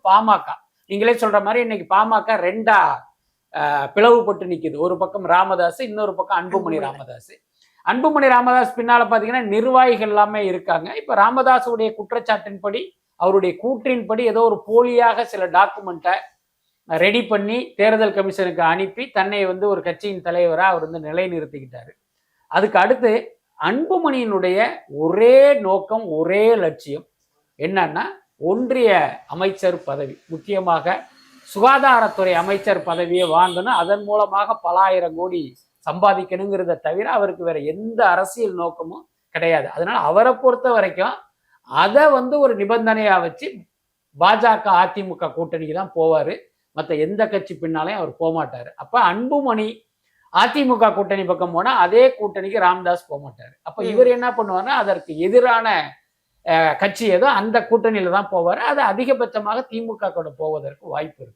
பாமக. நீங்களே சொல்ற மாதிரி இன்னைக்கு பாமக ரெண்டா பிளவுபட்டு நிக்குது. ஒரு பக்கம் ராமதாஸ், இன்னொரு பக்கம் அன்புமணி ராமதாஸ். அன்புமணி ராமதாஸ் பின்னால பாத்தீங்கன்னா நிர்வாகிகள் எல்லாமே இருக்காங்க. இப்ப ராமதாஸுடைய குற்றச்சாட்டின்படி, அவருடைய கூற்றின்படி ஏதோ ஒரு போலியாக சில டாக்குமெண்ட்டை ரெடி பண்ணி தேர்தல் கமிஷனுக்கு அனுப்பி தன்னை ஒரு கட்சியின் தலைவராக அவர் நிலைநிறுத்திக்கிட்டாரு. அதுக்கு அடுத்து அன்புமணியினுடைய ஒரே நோக்கம், ஒரே லட்சியம் என்னன்னா, ஒன்றிய அமைச்சர் பதவி, முக்கியமாக சுகாதாரத்துறை அமைச்சர் பதவியை வாங்கணும், அதன் மூலமாக பல ஆயிரம் கோடி சம்பாதிக்கணுங்கிறத தவிர அவருக்கு வேற எந்த அரசியல் நோக்கமும் கிடையாது. அதனால அவரை பொறுத்த வரைக்கும் அதை ஒரு நிபந்தனையா வச்சு பாஜக அதிமுக கூட்டணிக்கு தான் போவாரு. மற்ற எந்த கட்சி பின்னாலையும் அவர் போகமாட்டாரு. அப்ப அன்புமணி அதிமுக கூட்டணி பக்கம் போனா அதே கூட்டணிக்கு ராமதாஸ் போக மாட்டாரு. அப்ப இவர் என்ன பண்ணுவாருன்னா, அதற்கு எதிரான கட்சி ஏதோ அந்த கூட்டணியில தான் போவாரு. அது அதிகபட்சமாக திமுக கூட போவதற்கு வாய்ப்பு இருக்கு.